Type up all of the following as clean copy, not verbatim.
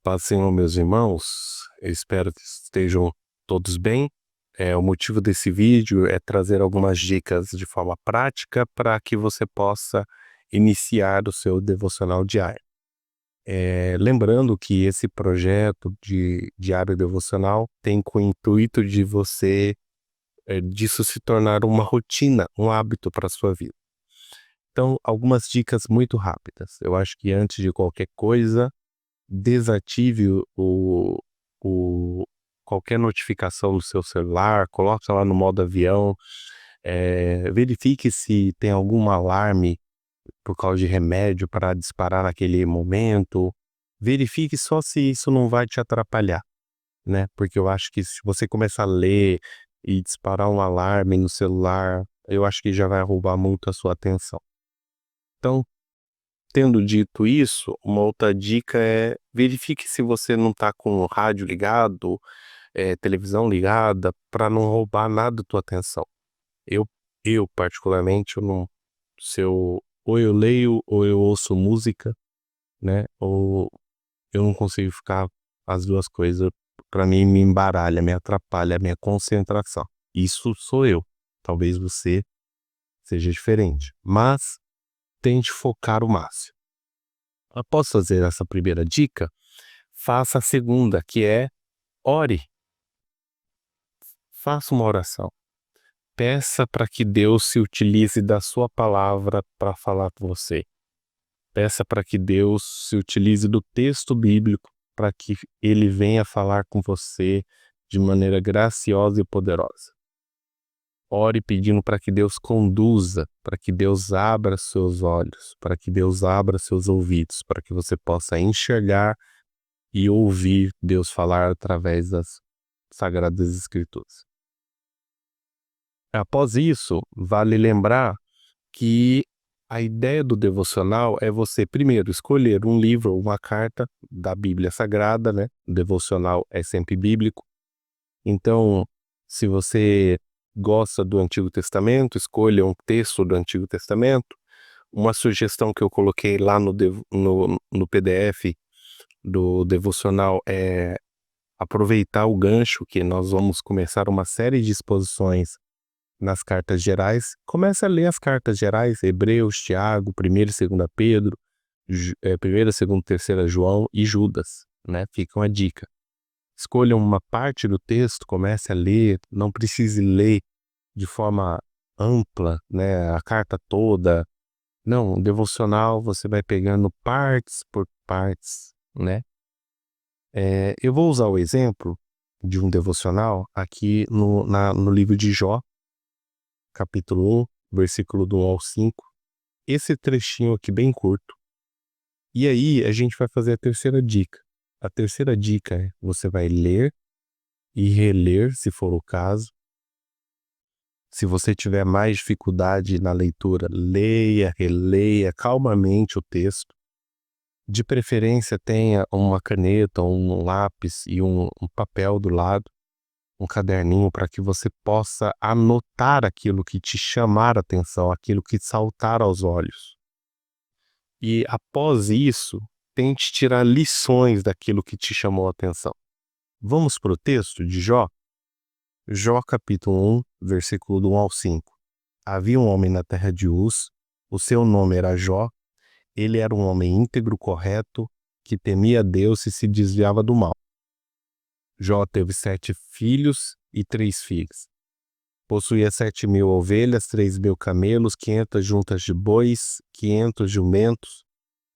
Paz do Senhor, meus irmãos. Eu espero que estejam todos bem. O motivo desse vídeo é trazer algumas dicas de forma prática para que você possa iniciar o seu devocional diário. Lembrando que esse projeto de diário devocional tem com o intuito de disso se tornar uma rotina, um hábito para a sua vida. Então, algumas dicas muito rápidas. Eu acho que antes de qualquer coisa, desative qualquer notificação no seu celular, coloque lá no modo avião, verifique se tem algum alarme por causa de remédio para disparar naquele momento, verifique só se isso não vai te atrapalhar, né? Porque eu acho que se você começar a ler e disparar um alarme no celular, eu acho que já vai roubar muito a sua atenção. Então, tendo dito isso, uma outra dica é verifique se você não está com o rádio ligado, televisão ligada, para não roubar nada da tua atenção. Eu particularmente, eu não, ou eu leio ou eu ouço música, né? Ou eu não consigo ficar as duas coisas, para mim me embaralha, me atrapalha a minha concentração. Isso sou eu. Talvez você seja diferente, mas tente focar o máximo. Após fazer essa primeira dica, faça a segunda, que é ore. Faça uma oração. Peça para que Deus se utilize da sua palavra para falar com você. Peça para que Deus se utilize do texto bíblico para que Ele venha falar com você de maneira graciosa e poderosa. Ore pedindo para que Deus conduza, para que Deus abra seus olhos, para que Deus abra seus ouvidos, para que você possa enxergar e ouvir Deus falar através das Sagradas Escrituras. Após isso, vale lembrar que a ideia do devocional é você, primeiro, escolher um livro ou uma carta da Bíblia Sagrada, né? O devocional é sempre bíblico. Então, se você gosta do Antigo Testamento, escolha um texto do Antigo Testamento. Uma sugestão que eu coloquei lá no PDF do devocional é aproveitar o gancho que nós vamos começar uma série de exposições nas cartas gerais. Comece a ler as cartas gerais, Hebreus, Tiago, 1ª e 2ª Pedro, 1ª, 2ª, 3ª João e Judas, né? Fica uma dica. Escolha uma parte do texto, comece a ler, não precise ler de forma ampla, né? A carta toda. Não, o devocional você vai pegando partes por partes, né? Eu vou usar o exemplo de um devocional aqui no livro de Jó, capítulo 1, versículo do 1 ao 5. Esse trechinho aqui bem curto. E aí a gente vai fazer a terceira dica. A terceira dica é: você vai ler e reler, se for o caso. Se você tiver mais dificuldade na leitura, leia, releia calmamente o texto. De preferência, tenha uma caneta, um lápis e um papel do lado, um caderninho, para que você possa anotar aquilo que te chamar a atenção, aquilo que saltar aos olhos. E após isso, tente tirar lições daquilo que te chamou a atenção. Vamos para o texto de Jó? Jó capítulo 1, versículo do 1 ao 5. Havia um homem na terra de Uz, o seu nome era Jó. Ele era um homem íntegro, correto, que temia Deus e se desviava do mal. Jó teve 7 filhos e 3 filhas. Possuía 7.000 ovelhas, 3.000 camelos, 500 juntas de bois, 500 jumentos.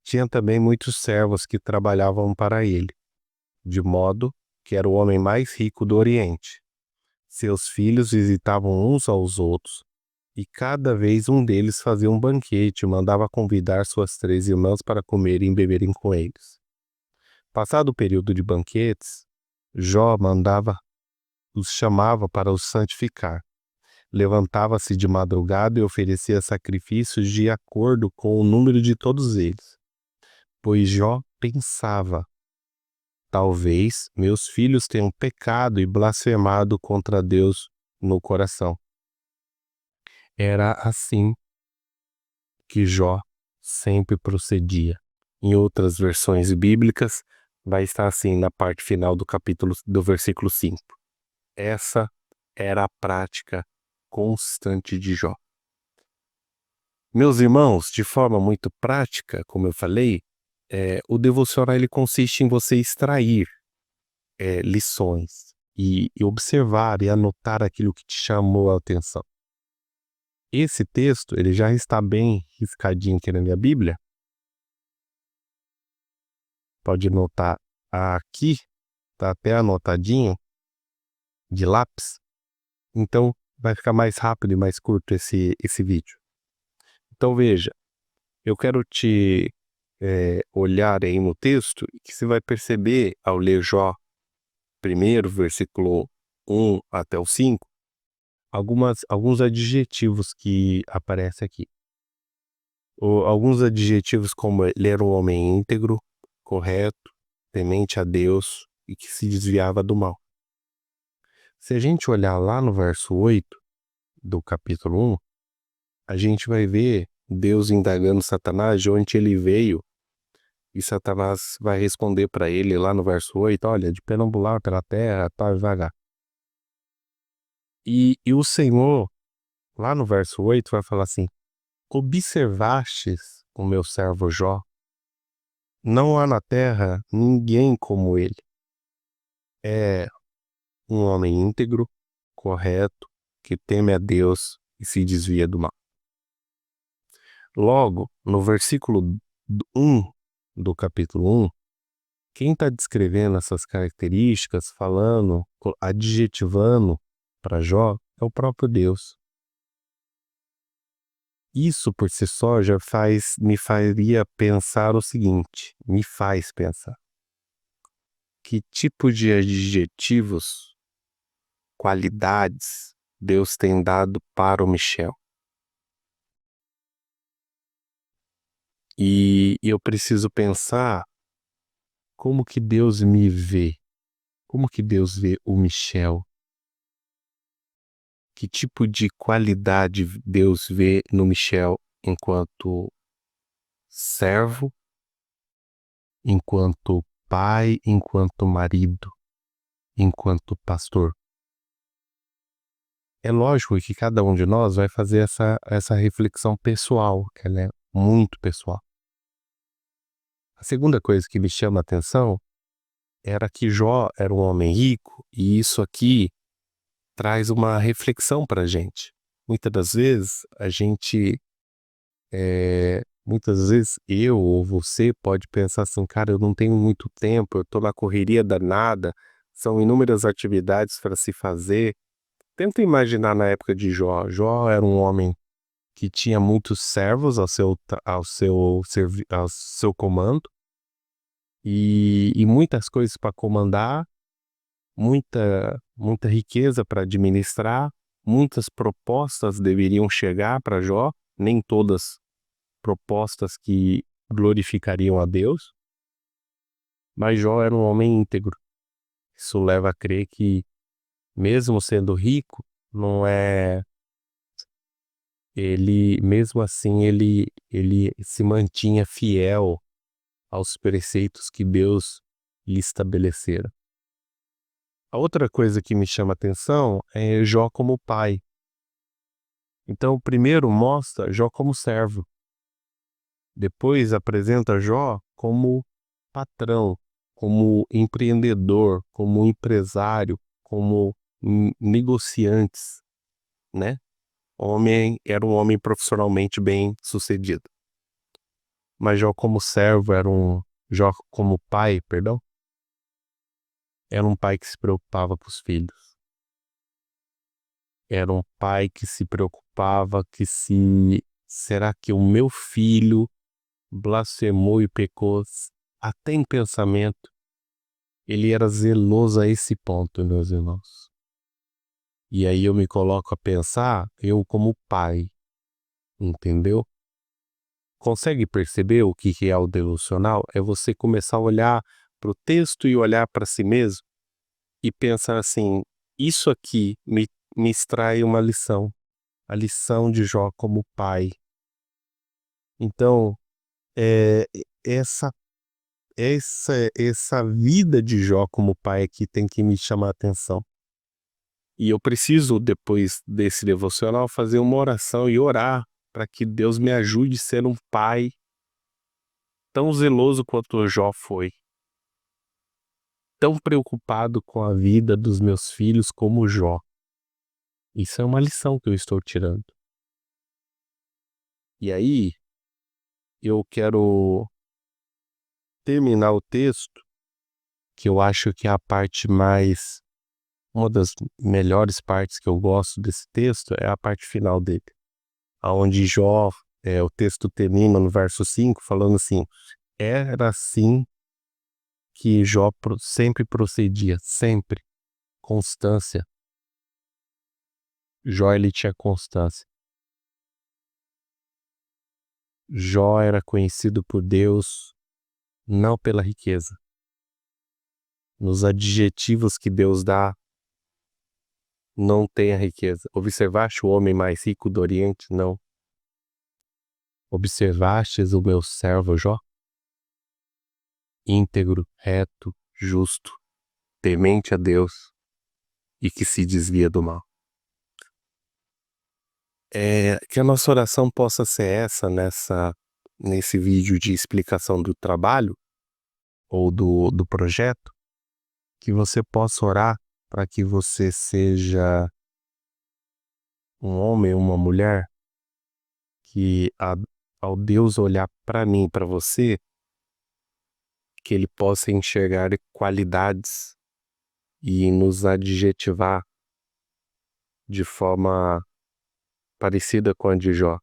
Tinha também muitos servos que trabalhavam para ele, de modo que era o homem mais rico do Oriente. Seus filhos visitavam uns aos outros, e cada vez um deles fazia um banquete e mandava convidar suas 3 irmãs para comerem e beberem com eles. Passado o período de banquetes, Jó os chamava para os santificar. Levantava-se de madrugada e oferecia sacrifícios de acordo com o número de todos eles. Pois Jó pensava: talvez meus filhos tenham pecado e blasfemado contra Deus no coração. Era assim que Jó sempre procedia. Em outras versões bíblicas, vai estar assim na parte final do versículo 5. Essa era a prática constante de Jó. Meus irmãos, de forma muito prática, como eu falei, o devocional ele consiste em você extrair lições e observar e anotar aquilo que te chamou a atenção. Esse texto ele já está bem riscadinho aqui na minha Bíblia. Pode notar aqui, tá até anotadinho de lápis. Então vai ficar mais rápido e mais curto esse vídeo. Então veja, eu quero te olhar aí no texto e que você vai perceber ao ler Jó primeiro, versículo 1 até o 5, alguns adjetivos que aparecem aqui. Alguns adjetivos como ele era um homem íntegro, correto, temente a Deus e que se desviava do mal. Se a gente olhar lá no verso 8 do capítulo 1, a gente vai ver Deus indagando Satanás de onde ele veio, e Satanás vai responder para ele lá no verso 8, olha, de perambular pela terra, tá devagar. E o Senhor, lá no verso 8, vai falar assim, observastes o meu servo Jó? Não há na terra ninguém como ele. É um homem íntegro, correto, que teme a Deus e se desvia do mal. Logo, no versículo 1 do capítulo 1, quem está descrevendo essas características, falando, adjetivando para Jó, é o próprio Deus. Isso por si só já me faria pensar o seguinte, me faz pensar. Que tipo de adjetivos, qualidades Deus tem dado para o Michel? E eu preciso pensar como que Deus me vê, como que Deus vê o Michel, que tipo de qualidade Deus vê no Michel enquanto servo, enquanto pai, enquanto marido, enquanto pastor. É lógico que cada um de nós vai fazer essa reflexão pessoal, que ela é muito pessoal. A segunda coisa que me chama a atenção era que Jó era um homem rico, e isso aqui traz uma reflexão para a gente. Muitas das vezes muitas vezes eu ou você pode pensar assim, cara, eu não tenho muito tempo, eu estou na correria danada, são inúmeras atividades para se fazer. Tenta imaginar na época de Jó. Jó era um homem que tinha muitos servos ao seu comando e muitas coisas para comandar, muita riqueza para administrar, muitas propostas deveriam chegar para Jó, nem todas propostas que glorificariam a Deus, mas Jó era um homem íntegro. Isso leva a crer que, mesmo sendo rico, não é ele, mesmo assim, ele se mantinha fiel aos preceitos que Deus lhe estabelecera. A outra coisa que me chama a atenção é Jó como pai. Então, primeiro mostra Jó como servo. Depois apresenta Jó como patrão, como empreendedor, como empresário, como negociantes, né? Era um homem profissionalmente bem sucedido. Mas Jó como servo Jó como pai, perdão, era um pai que se preocupava com os filhos. Era um pai que se preocupava será que o meu filho blasfemou e pecou até em pensamento? Ele era zeloso a esse ponto, meus irmãos. E aí eu me coloco a pensar, eu como pai, entendeu? Consegue perceber o que é o devocional? É você começar a olhar para o texto e olhar para si mesmo e pensar assim, isso aqui me extrai uma lição, a lição de Jó como pai. Então, essa essa vida de Jó como pai aqui tem que me chamar a atenção. E eu preciso, depois desse devocional, fazer uma oração e orar para que Deus me ajude a ser um pai tão zeloso quanto Jó foi. Tão preocupado com a vida dos meus filhos como Jó. Isso é uma lição que eu estou tirando. E aí, eu quero terminar o texto, que eu acho que é a parte mais... Uma das melhores partes que eu gosto desse texto é a parte final dele. Onde Jó, o texto termina no verso 5, falando assim: era assim que Jó sempre procedia, sempre. Constância. Jó, ele tinha constância. Jó era conhecido por Deus não pela riqueza. Nos adjetivos que Deus dá, não tem a riqueza. Observaste o homem mais rico do Oriente? Não. Observastes o meu servo Jó? Íntegro, reto, justo, temente a Deus e que se desvia do mal. Que a nossa oração possa ser essa nesse vídeo de explicação do trabalho ou do projeto, que você possa orar para que você seja um homem, uma mulher, que ao Deus olhar para mim, para você, que ele possa enxergar qualidades e nos adjetivar de forma parecida com a de Jó.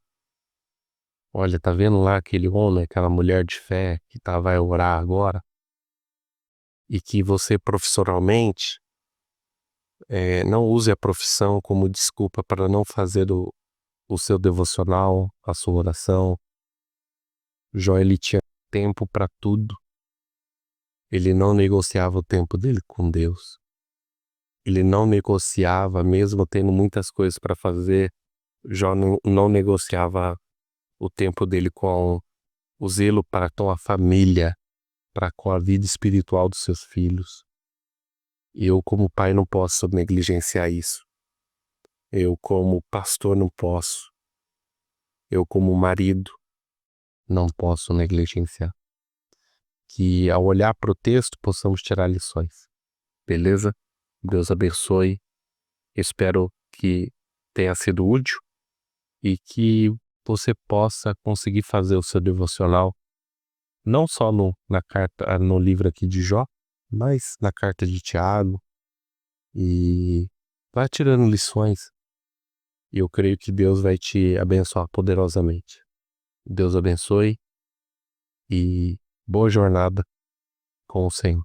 Olha, tá vendo lá aquele homem, aquela mulher de fé que vai orar agora? E que você profissionalmente não use a profissão como desculpa para não fazer o seu devocional, a sua oração. Jó, ele tinha tempo para tudo. Ele não negociava o tempo dele com Deus. Ele não negociava, mesmo tendo muitas coisas para fazer. Jó não negociava o tempo dele com o zelo para com a família, para com a vida espiritual dos seus filhos. Eu, como pai, não posso negligenciar isso. Eu, como pastor, não posso. Eu, como marido, não posso negligenciar. Que ao olhar para o texto possamos tirar lições. Beleza? Deus abençoe. Espero que tenha sido útil e que você possa conseguir fazer o seu devocional não só no livro aqui de Jó, mas na carta de Tiago, e vai tirando lições. E eu creio que Deus vai te abençoar poderosamente. Deus abençoe e boa jornada com o Senhor.